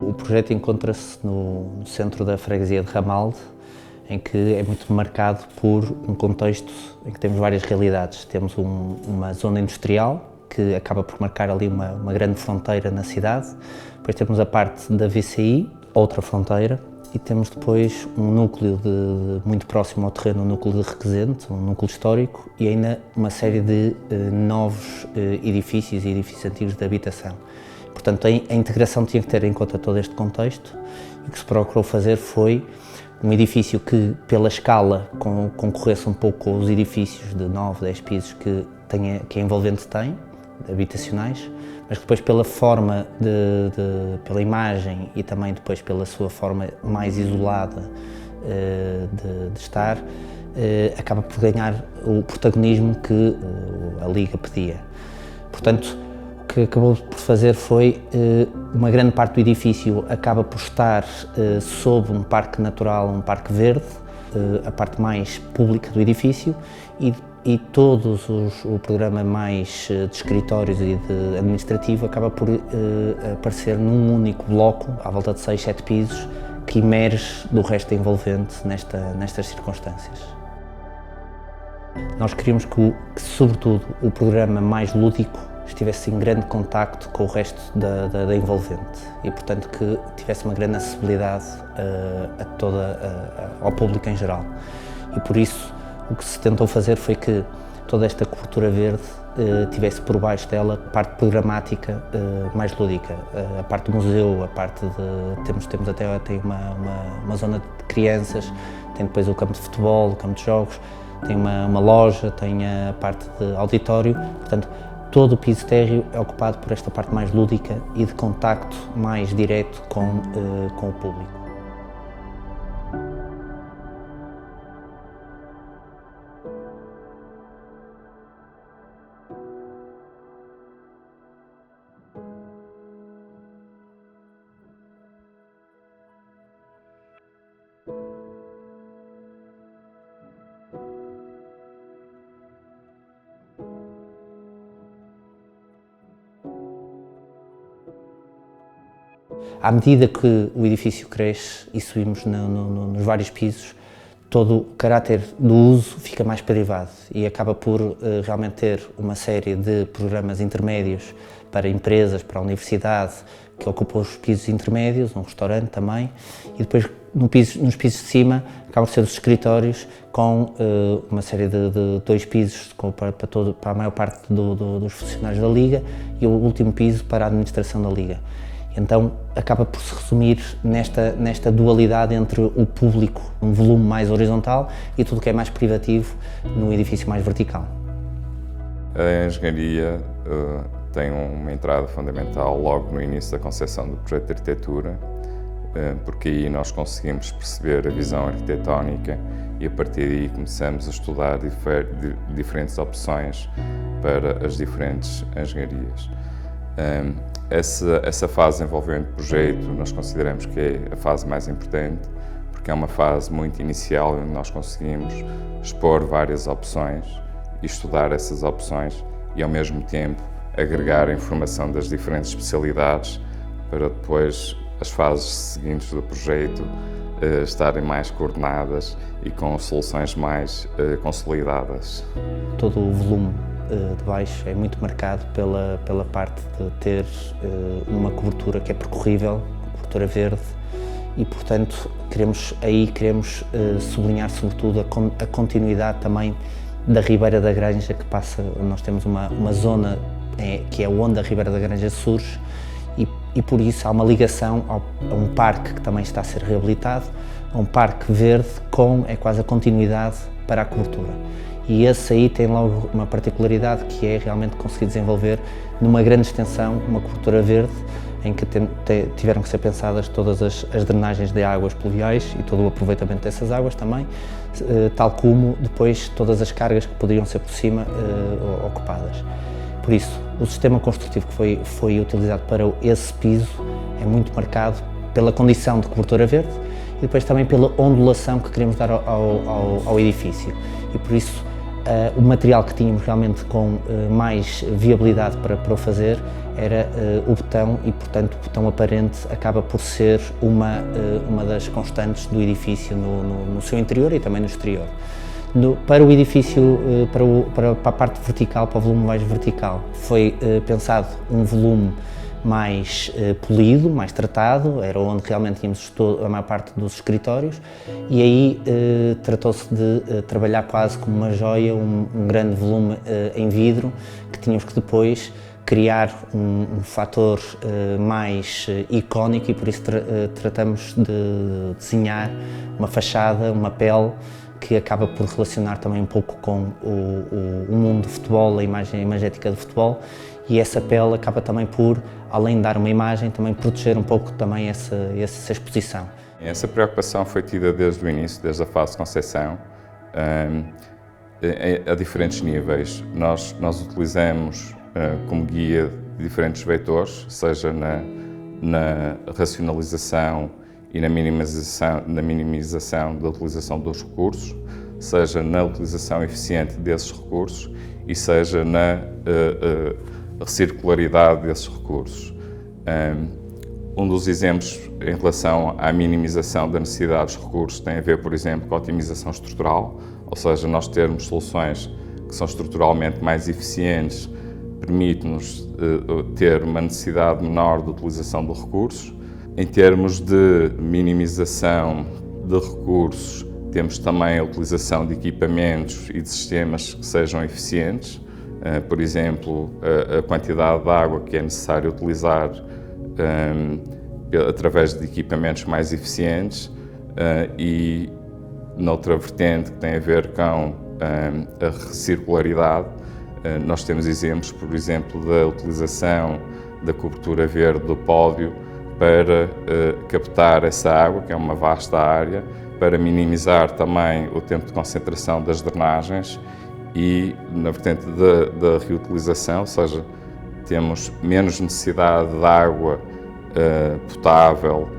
O projeto encontra-se no centro da freguesia de Ramalde, em que é muito marcado por um contexto em que temos várias realidades. Temos uma zona industrial, que acaba por marcar ali uma grande fronteira na cidade. Depois temos a parte da VCI, outra fronteira, e temos depois um núcleo muito próximo ao terreno, um núcleo de Requesente, um núcleo histórico, e ainda uma série de novos edifícios e edifícios antigos de habitação. Portanto, a integração tinha que ter em conta todo este contexto, e o que se procurou fazer foi um edifício que, pela escala, concorresse um pouco com os edifícios de 9, 10 pisos que a Envolvente tem, habitacionais, mas que depois pela forma, pela imagem e também depois pela sua forma mais isolada de estar, acaba por ganhar o protagonismo que a Liga pedia. Portanto, o que acabou por fazer foi, uma grande parte do edifício acaba por estar sob um parque natural, um parque verde, a parte mais pública do edifício, e o programa mais de escritórios e de administrativo acaba por aparecer num único bloco, à volta de 6, 7 pisos, que emerge do resto envolvente nestas circunstâncias. Nós queríamos que, sobretudo, o programa mais lúdico estivesse em grande contacto com o resto da envolvente e, portanto, que tivesse uma grande acessibilidade ao público em geral. E por isso o que se tentou fazer foi que toda esta cobertura verde tivesse por baixo dela parte programática mais lúdica, a parte do museu, a parte de... Temos até uma zona de crianças, tem depois o campo de futebol, o campo de jogos, tem uma loja, tem a parte de auditório, portanto, todo o piso térreo é ocupado por esta parte mais lúdica e de contacto mais direto com o público. À medida que o edifício cresce e subimos nos vários pisos, todo o caráter do uso fica mais privado e acaba por realmente ter uma série de programas intermédios para empresas, para a universidade, que ocupam os pisos intermédios, um restaurante também, e depois nos pisos de cima acabam por ser os escritórios com uma série de 2 pisos para a maior parte dos funcionários da Liga e o último piso para a administração da Liga. Então acaba por se resumir nesta dualidade entre o público, um volume mais horizontal, e tudo o que é mais privativo num edifício mais vertical. A engenharia tem uma entrada fundamental logo no início da concepção do projeto de arquitetura, porque aí nós conseguimos perceber a visão arquitetónica e a partir daí começamos a estudar diferentes opções para as diferentes engenharias. Essa fase envolvente o projeto nós consideramos que é a fase mais importante, porque é uma fase muito inicial onde nós conseguimos expor várias opções e estudar essas opções e ao mesmo tempo agregar a informação das diferentes especialidades para depois as fases seguintes do projeto estarem mais coordenadas e com soluções mais consolidadas. Todo o volume de baixo é muito marcado pela parte de ter uma cobertura que é percorrível, cobertura verde, e portanto queremos sublinhar sobretudo a continuidade também da Ribeira da Granja, que passa, nós temos uma zona que é onde a Ribeira da Granja surge, e por isso há uma ligação a um parque que também está a ser reabilitado, a um parque verde é quase a continuidade para a cobertura. E esse aí tem logo uma particularidade, que é realmente conseguir desenvolver numa grande extensão uma cobertura verde, em que tiveram que ser pensadas todas as drenagens de águas pluviais e todo o aproveitamento dessas águas também, tal como depois todas as cargas que poderiam ser por cima ocupadas. Por isso, o sistema construtivo que foi utilizado para esse piso é muito marcado pela condição de cobertura verde e depois também pela ondulação que queremos dar ao edifício. E por isso O material que tínhamos realmente com mais viabilidade para o fazer era o betão e, portanto, o betão aparente acaba por ser uma das constantes do edifício no seu interior e também no exterior. Para o edifício, para a parte vertical, para o volume mais vertical, foi pensado um volume mais polido, mais tratado, era onde realmente tínhamos a maior parte dos escritórios, e aí tratou-se de trabalhar quase como uma joia, um grande volume em vidro, que tínhamos que depois criar um fator mais icónico, e por isso tratamos de desenhar uma fachada, uma pele, que acaba por relacionar também um pouco com o mundo do futebol, a imagem imagética do futebol, e essa pele acaba também por, além de dar uma imagem, também proteger um pouco também essa exposição. Essa preocupação foi tida desde o início, desde a fase de concepção, a diferentes níveis. Nós utilizamos como guia diferentes vetores, seja na racionalização e na minimização da utilização dos recursos, seja na utilização eficiente desses recursos e seja na circularidade desses recursos. Um dos exemplos em relação à minimização da necessidade dos recursos tem a ver, por exemplo, com a otimização estrutural, ou seja, nós termos soluções que são estruturalmente mais eficientes permite-nos ter uma necessidade menor de utilização de recursos. Em termos de minimização de recursos, temos também a utilização de equipamentos e de sistemas que sejam eficientes. Por exemplo, a quantidade de água que é necessário utilizar através de equipamentos mais eficientes e, noutra vertente que tem a ver com a recircularidade, nós temos exemplos, por exemplo, da utilização da cobertura verde do pódio para captar essa água, que é uma vasta área, para minimizar também o tempo de concentração das drenagens e, na vertente da reutilização, ou seja, temos menos necessidade de água potável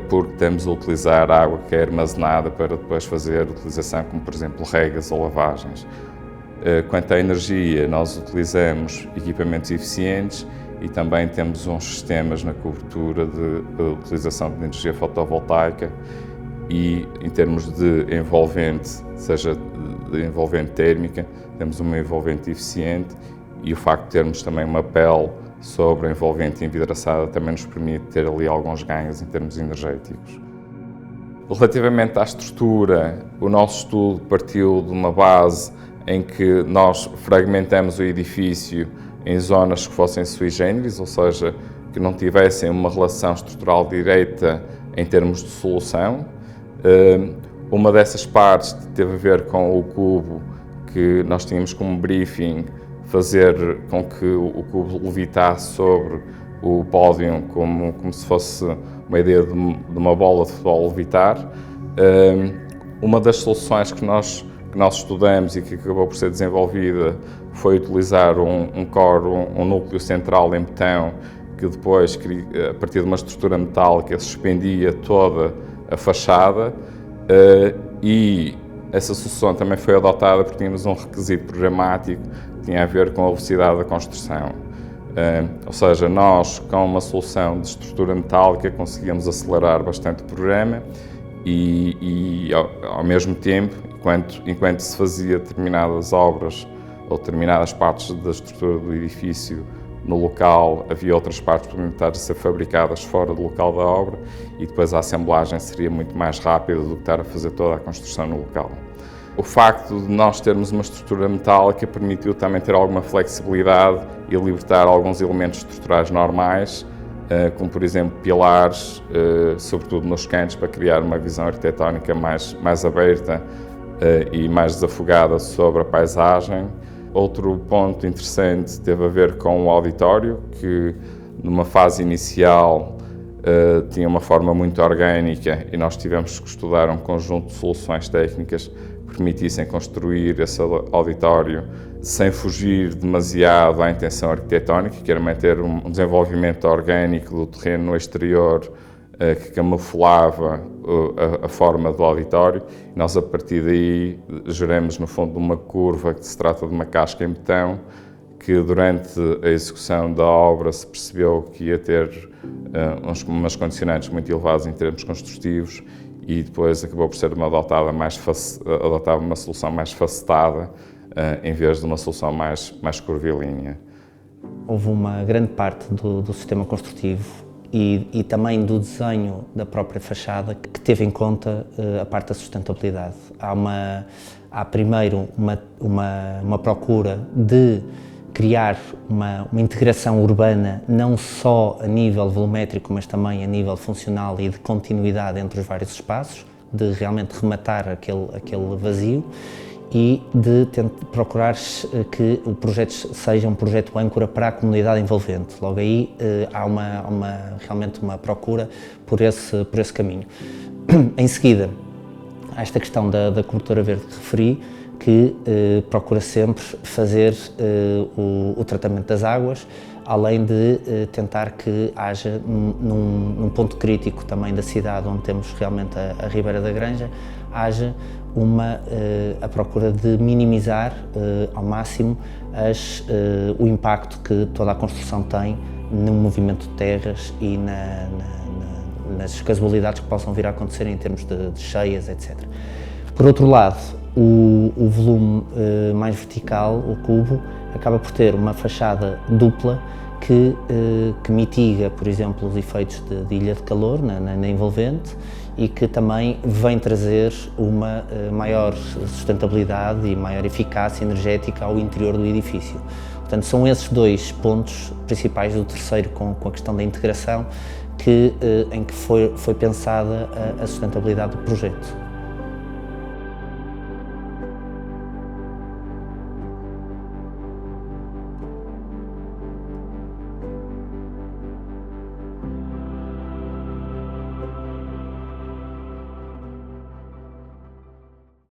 porque estamos a utilizar água que é armazenada para depois fazer utilização, como por exemplo regas ou lavagens. Quanto à energia, nós utilizamos equipamentos eficientes e também temos uns sistemas na cobertura de utilização de energia fotovoltaica e, em termos de envolvente, seja de envolvente térmica, temos uma envolvente eficiente e o facto de termos também uma pele sobre a envolvente envidraçada também nos permite ter ali alguns ganhos em termos energéticos. Relativamente à estrutura, o nosso estudo partiu de uma base em que nós fragmentamos o edifício em zonas que fossem sui generis, ou seja, que não tivessem uma relação estrutural direta em termos de solução. Uma dessas partes teve a ver com o cubo, que nós tínhamos como briefing fazer com que o cubo levitasse sobre o pódio como se fosse uma ideia de uma bola de futebol levitar. Uma das soluções que nós estudamos e que acabou por ser desenvolvida foi utilizar um núcleo central em betão que depois, a partir de uma estrutura metálica, suspendia toda a fachada e essa solução também foi adotada porque tínhamos um requisito programático que tinha a ver com a velocidade da construção. Ou seja, nós com uma solução de estrutura metálica conseguíamos acelerar bastante o programa e ao mesmo tempo, enquanto se fazia determinadas obras ou determinadas partes da estrutura do edifício no local, havia outras partes suplementares a ser fabricadas fora do local da obra e depois a assemblagem seria muito mais rápida do que estar a fazer toda a construção no local. O facto de nós termos uma estrutura metálica permitiu também ter alguma flexibilidade e libertar alguns elementos estruturais normais, como por exemplo pilares, sobretudo nos cantos, para criar uma visão arquitetónica mais aberta e mais desafogada sobre a paisagem. Outro ponto interessante teve a ver com o auditório, que numa fase inicial tinha uma forma muito orgânica e nós tivemos que estudar um conjunto de soluções técnicas que permitissem construir esse auditório sem fugir demasiado à intenção arquitetónica, que era manter um desenvolvimento orgânico do terreno no exterior que camuflava a forma do auditório. Nós, a partir daí, geramos, no fundo, uma curva que se trata de uma casca em betão, que durante a execução da obra se percebeu que ia ter umas condicionantes muito elevadas em termos construtivos, e depois acabou por ser adotada uma solução mais facetada, em vez de uma solução mais curvilínea. Houve uma grande parte do sistema construtivo e também do desenho da própria fachada que teve em conta a parte da sustentabilidade. Há primeiro uma procura de criar uma integração urbana, não só a nível volumétrico, mas também a nível funcional e de continuidade entre os vários espaços, de realmente rematar aquele vazio e de procurar que o projeto seja um projeto âncora para a comunidade envolvente. Logo aí há realmente uma procura por esse caminho. Em seguida, há esta questão da cobertura verde que referi, que procura sempre fazer o tratamento das águas, além de tentar que haja, num ponto crítico também da cidade, onde temos realmente a Ribeira da Granja, haja a procura de minimizar ao máximo o impacto que toda a construção tem no movimento de terras e nas casualidades que possam vir a acontecer em termos de cheias, etc. Por outro lado, o volume mais vertical, o cubo, acaba por ter uma fachada dupla que mitiga, por exemplo, os efeitos de ilha de calor na envolvente e que também vem trazer uma maior sustentabilidade e maior eficácia energética ao interior do edifício. Portanto, são esses dois pontos principais do terceiro, com a questão da integração, em que foi pensada a sustentabilidade do projeto.